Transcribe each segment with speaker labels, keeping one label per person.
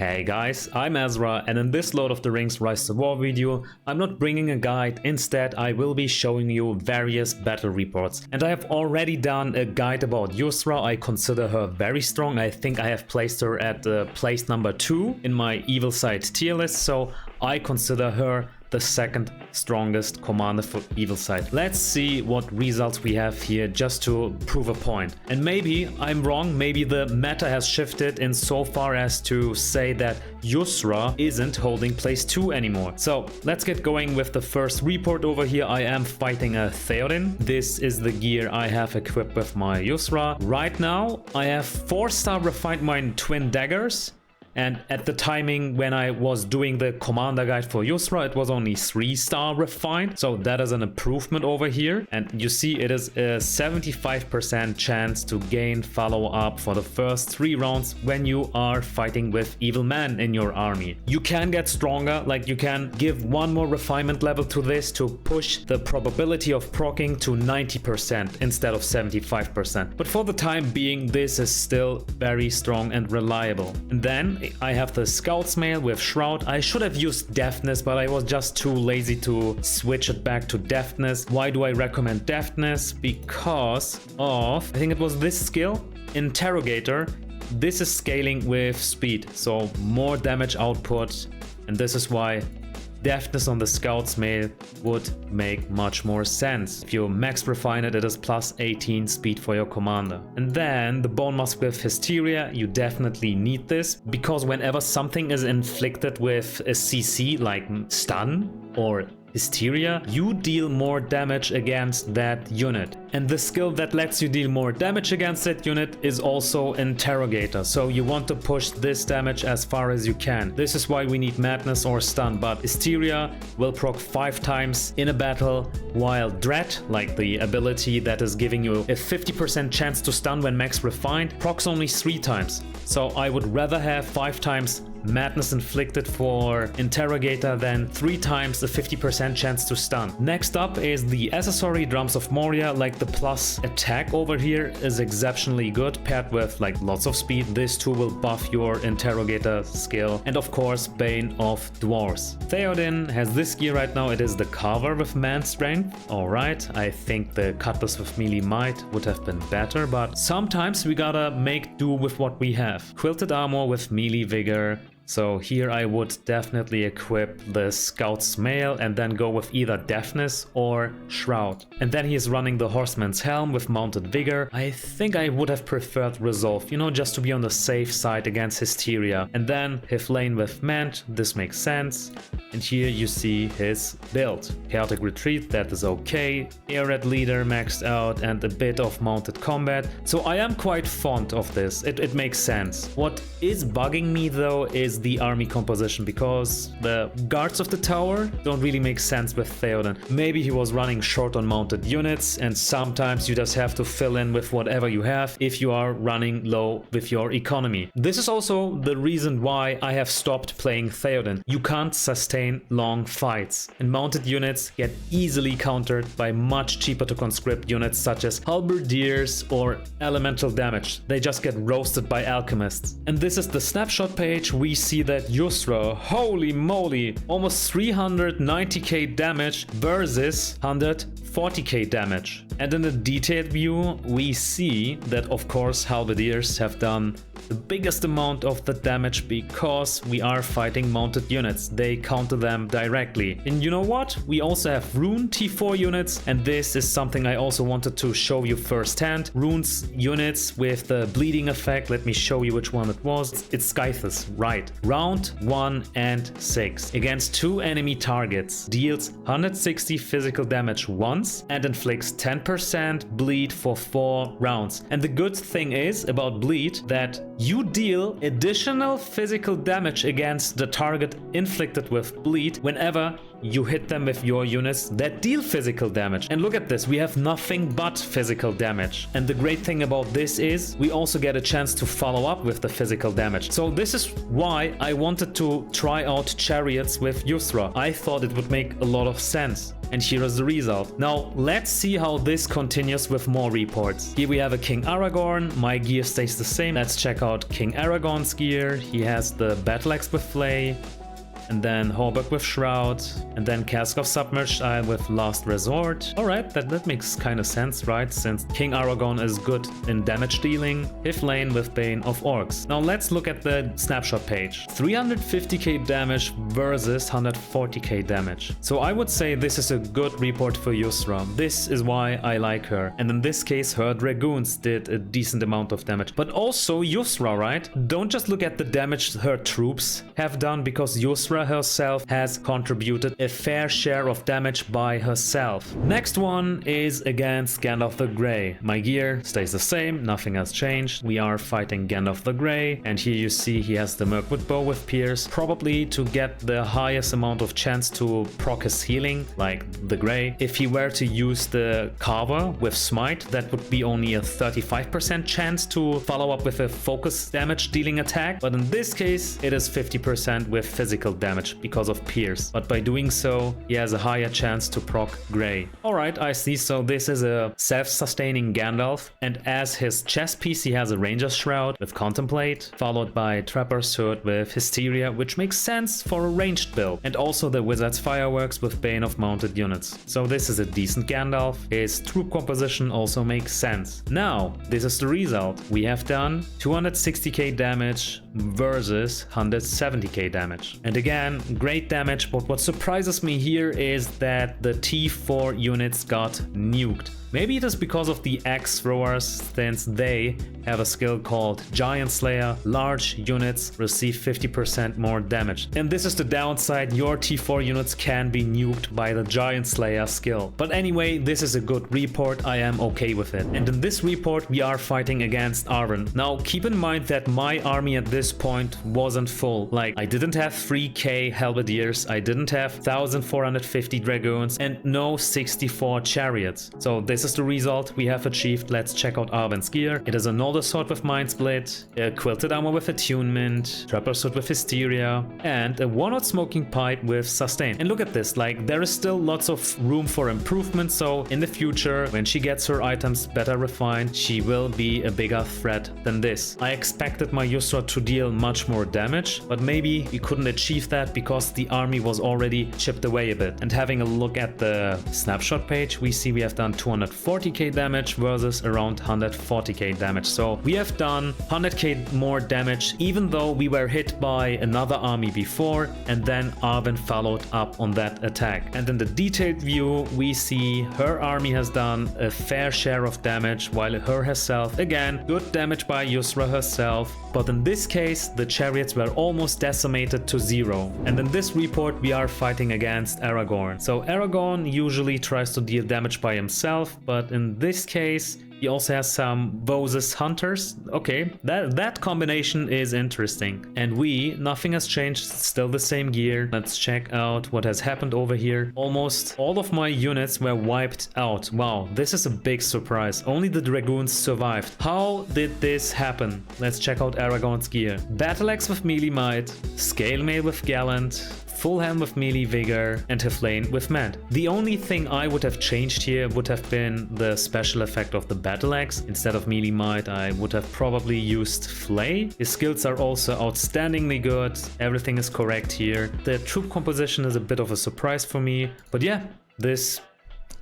Speaker 1: Hey guys, I'm Azra, and in this Lord of the Rings Rise to War video, I'm not bringing a guide, instead I will be showing you various battle reports. And I have already done a guide about Yusraa. I consider her very strong. I think I have placed her at place number 2 in my evil side tier list, so I consider her the second strongest commander for evil side. Let's see what results we have here just to prove a point. And maybe I'm wrong, maybe the meta has shifted in so far as to say that Yusraa isn't holding place 2 anymore. So let's get going with the first report over here. I am fighting a Theoden. This is the gear I have equipped with my Yusraa. Right now I have 4-star refined mine twin daggers. And at the timing when I was doing the commander guide for Yusraa, it was only 3-star refined. So that is an improvement over here. And you see it is a 75% chance to gain follow-up for the first 3 rounds when you are fighting with evil men in your army. You can get stronger, like you can give one more refinement level to this to push the probability of proccing to 90% instead of 75%. But for the time being, this is still very strong and reliable. And then I have the Scout's Mail with Shroud. I should have used Deftness, but I was just too lazy to switch it back to Deftness. Why do I recommend Deftness? Because of, I think it was this skill, Interrogator. This is scaling with speed, so more damage output, and this is why Deftness on the Scout's Mail would make much more sense. If you max refine it, it is plus 18 speed for your commander. And then the Bone Mask with Hysteria, you definitely need this, because whenever something is inflicted with a CC like stun or Hysteria, you deal more damage against that unit. And the skill that lets you deal more damage against that unit is also Interrogator. So you want to push this damage as far as you can. This is why we need Madness or Stun. But Hysteria will proc 5 times in a battle, while Dread, like the ability that is giving you a 50% chance to stun when max refined, procs only 3 times. So I would rather have 5 times Madness inflicted for Interrogator than 3 times the 50% chance to stun. Next up is the Accessory Drums of Moria. Like the plus attack over here is exceptionally good, paired with like lots of speed. This too will buff your Interrogator skill. And of course Bane of Dwarves. Theoden has this gear right now. It is the Carver with Man Strength. Alright, I think the Cutlass with Melee Might would have been better, but sometimes we gotta make do with what we have. Quilted Armor with Melee Vigor. So here I would definitely equip the Scout's Mail and then go with either Deafness or Shroud. And then he is running the Horseman's Helm with Mounted Vigor. I think I would have preferred Resolve, you know, just to be on the safe side against Hysteria. And then Hiflane with Mant, this makes sense. And here you see his build. Chaotic Retreat, that is okay. Air Leader maxed out and a bit of Mounted Combat. So I am quite fond of this, it makes sense. What is bugging me though is the army composition, because the guards of the tower don't really make sense with Theoden. Maybe he was running short on mounted units, and sometimes you just have to fill in with whatever you have if you are running low with your economy. This is also the reason why I have stopped playing Theoden. You can't sustain long fights, and mounted units get easily countered by much cheaper to conscript units such as halberdiers or elemental damage. They just get roasted by alchemists. And this is the snapshot page. We see that Yusraa, holy moly, almost 390k damage versus 140k damage. And in the detailed view, we see that of course halberdiers have done the biggest amount of the damage because we are fighting mounted units. They counter them directly. And you know what? We also have Rhun T4 units, and this is something I also wanted to show you firsthand. Rhun's units with the bleeding effect. Let me show you which one it was. It's Scythes, right. Round 1 and 6. Against 2 enemy targets. Deals 160 physical damage once and inflicts 10% bleed for 4 rounds. And the good thing is about bleed that you deal additional physical damage against the target inflicted with bleed whenever you hit them with your units that deal physical damage. And look at this, we have nothing but physical damage. And the great thing about this is we also get a chance to follow up with the physical damage. So this is why I wanted to try out Chariots with Yusraa. I thought it would make a lot of sense. And here is the result. Now let's see how this continues with more reports. Here we have a King Aragorn. My gear stays the same. Let's check out King Aragorn's gear. He has the battle axe with Flay, and then Hauberk with Shroud, and then Cask of Submerged Isle with Last Resort. Alright, that makes kind of sense, right? Since King Aragorn is good in damage dealing. Hiflane with Bane of Orcs. Now let's look at the snapshot page. 350k damage versus 140k damage. So I would say this is a good report for Yusraa. This is why I like her. And in this case, her Dragoons did a decent amount of damage. But also Yusraa, right? Don't just look at the damage her troops have done, because Yusraa herself has contributed a fair share of damage by herself. Next one is against Gandalf the Grey. My gear stays the same, nothing has changed. We are fighting Gandalf the Grey, and here you see he has the Mirkwood Bow with Pierce, probably to get the highest amount of chance to proc his healing, like the Grey. If he were to use the Carver with Smite, that would be only a 35% chance to follow up with a focus damage dealing attack, but in this case it is 50% with physical damage because of Pierce, but by doing so he has a higher chance to proc Grey. Alright, I see. So this is a self-sustaining Gandalf, and as his chest piece he has a Ranger's Shroud with Contemplate, followed by Trapper's Hood with Hysteria, which makes sense for a ranged build, and also the Wizard's Fireworks with Bane of Mounted Units. So this is a decent Gandalf. His troop composition also makes sense. Now this is the result. We have done 260k damage versus 170k damage, and again, great damage. But what surprises me here is that the T4 units got nuked. Maybe it is because of the axe throwers, since they have a skill called Giant Slayer. Large units receive 50% more damage. And this is the downside, your T4 units can be nuked by the Giant Slayer skill. But anyway, this is a good report, I am okay with it. And in this report we are fighting against Arwen. Now keep in mind that my army at this point wasn't full. Like, I didn't have 3k Halberdiers, I didn't have 1450 Dragoons, and no 64 Chariots. So this is the result we have achieved. Let's check out Arwen's gear. It is a Nolder Sword with Mind Split, a Quilted Armor with Attunement, Trapper's Hood with Hysteria, and a One-Hot Smoking Pipe with Sustain. And look at this, like, there is still lots of room for improvement, so in the future, when she gets her items better refined, she will be a bigger threat than this. I expected my Yusraa to deal much more damage, but maybe we couldn't achieve that because the army was already chipped away a bit. And having a look at the snapshot page, we see we have done 240k damage versus around 140k damage. So we have done 100k more damage, even though we were hit by another army before, and then Arwen followed up on that attack. And in the detailed view, we see her army has done a fair share of damage, while her herself, again, good damage by Yusraa herself. But in this case, the chariots were almost decimated to 0. And in this report, we are fighting against Aragorn. So Aragorn usually tries to deal damage by himself, but in this case, he also has some Vose's Hunters. Okay, that combination is interesting. And nothing has changed, still the same gear. Let's check out what has happened over here. Almost all of my units were wiped out. Wow, this is a big surprise. Only the Dragoons survived. How did this happen? Let's check out Aragorn's gear. Battle Axe with Melee Might, Scale Mail with Gallant, Full Helm with Melee Vigor, and Hiflane with Mad. The only thing I would have changed here would have been the special effect of the Battle Axe. Instead of Melee Might, I would have probably used Flay. His skills are also outstandingly good. Everything is correct here. The troop composition is a bit of a surprise for me, but yeah, this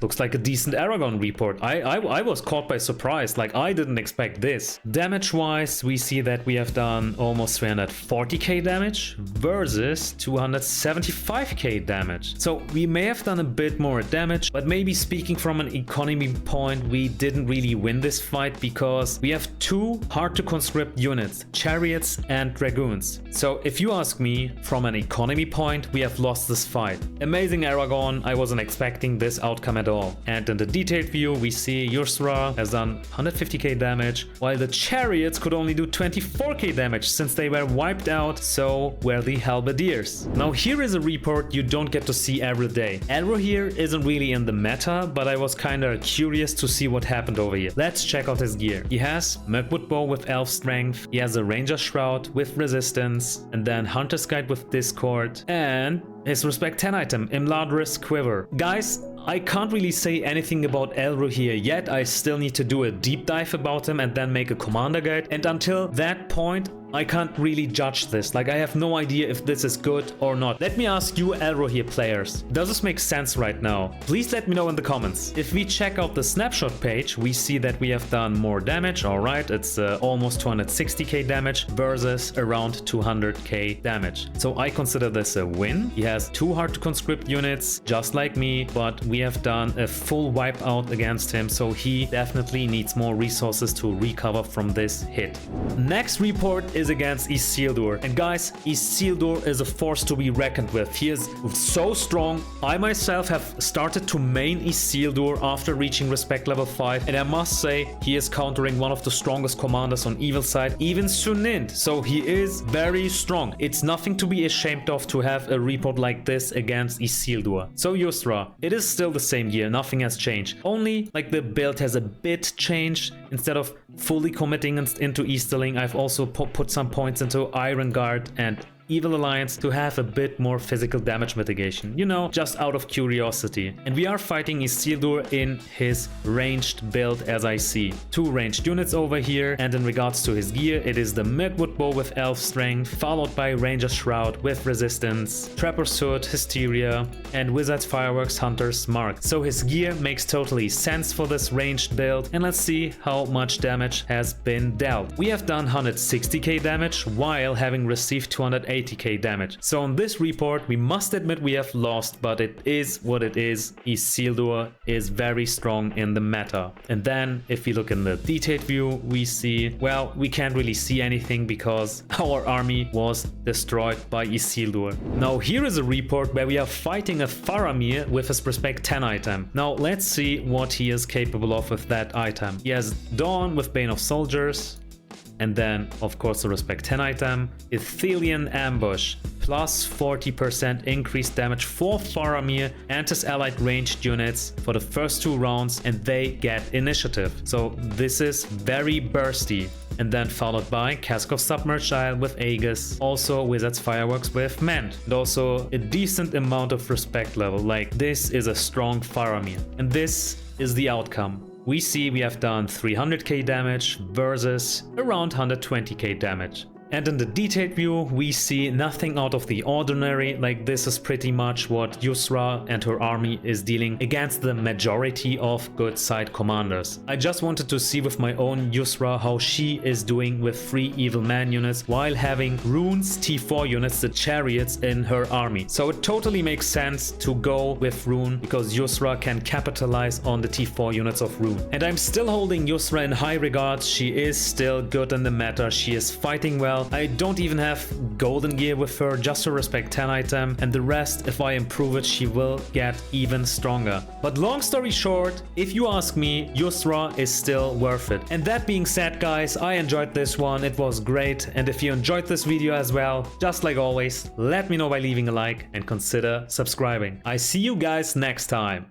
Speaker 1: looks like a decent Aragorn report. I was caught by surprise, like I didn't expect this. Damage wise, we see that we have done almost 340k damage versus 275k damage. So we may have done a bit more damage, but maybe speaking from an economy point, we didn't really win this fight because we have two hard to conscript units, Chariots and Dragoons. So if you ask me, from an economy point, we have lost this fight. Amazing Aragorn, I wasn't expecting this outcome at all. And in the detailed view, we see Yusraa has done 150k damage, while the Chariots could only do 24k damage since they were wiped out, so were the Halberdiers. Now here is a report you don't get to see every day. Elrohir isn't really in the meta, but I was kinda curious to see what happened over here. Let's check out his gear. He has Mirkwood Bow with Elf Strength, he has a Ranger Shroud with Resistance, and then Hunter's Guide with Discord, and his Respect 10 item, Imladris Quiver. Guys, I can't really say anything about Elrohir yet. I still need to do a deep dive about him and then make a commander guide. And until that point, I can't really judge this. Like, I have no idea if this is good or not. Let me ask you Elrohir players, does this make sense right now? Please let me know in the comments. If we check out the snapshot page, we see that we have done more damage. All right, it's almost 260k damage versus around 200k damage. So I consider this a win. He has 2 hard to conscript units, just like me, but we have done a full wipeout against him. So he definitely needs more resources to recover from this hit. Next report is against Isildur. And guys, Isildur is a force to be reckoned with. He is so strong. I myself have started to main Isildur after reaching respect level 5. And I must say, he is countering one of the strongest commanders on evil side, even Sunint. So he is very strong. It's nothing to be ashamed of to have a report like this against Isildur. So Yusraa, it is still the same year. Nothing has changed. Only like the build has a bit changed. Instead of fully committing into Easterling, I've also put some points into Iron Guard and Evil Alliance to have a bit more physical damage mitigation, you know, just out of curiosity. And we are fighting Isildur in his ranged build, as I see. 2 ranged units over here, and in regards to his gear, it is the Mirkwood Bow with Elf Strength, followed by Ranger's Shroud with Resistance, Trapper's Hood, Hysteria, and Wizard's Fireworks Hunter's Mark. So his gear makes totally sense for this ranged build, and let's see how much damage has been dealt. We have done 160k damage while having received 280k damage. So on this report, we must admit we have lost, but it is what it is. Isildur is very strong in the meta. And then if we look in the detailed view, we see, well, we can't really see anything because our army was destroyed by Isildur. Now here is a report where we are fighting a Faramir with his respect 10 item. Now let's see what he is capable of with that item. He has Dawn with Bane of Soldiers, and then, of course, the respect 10 item, Ithilien Ambush, plus 40% increased damage for Faramir and his allied ranged units for the first 2 rounds, and they get initiative. So this is very bursty. And then followed by Cask of Submerged Isle with Aegis, also Wizard's Fireworks with Mend, and also a decent amount of respect level. Like, this is a strong Faramir. And this is the outcome. We see we have done 300k damage versus around 120k damage. And in the detailed view, we see nothing out of the ordinary. Like, this is pretty much what Yusraa and her army is dealing against the majority of good side commanders. I just wanted to see with my own Yusraa how she is doing with 3 evil man units while having Rhun's T4 units, the Chariots, in her army. So it totally makes sense to go with Rhun because Yusraa can capitalize on the T4 units of Rhun. And I'm still holding Yusraa in high regards. She is still good in the meta. She is fighting well. I don't even have golden gear with her, just her respect 10 item, and the rest, if I improve it, she will get even stronger. But long story short, if you ask me, Yusraa is still worth it. And that being said, guys, I enjoyed this one. It was great. And if you enjoyed this video as well, just like always, let me know by leaving a like and consider subscribing. I see you guys next time.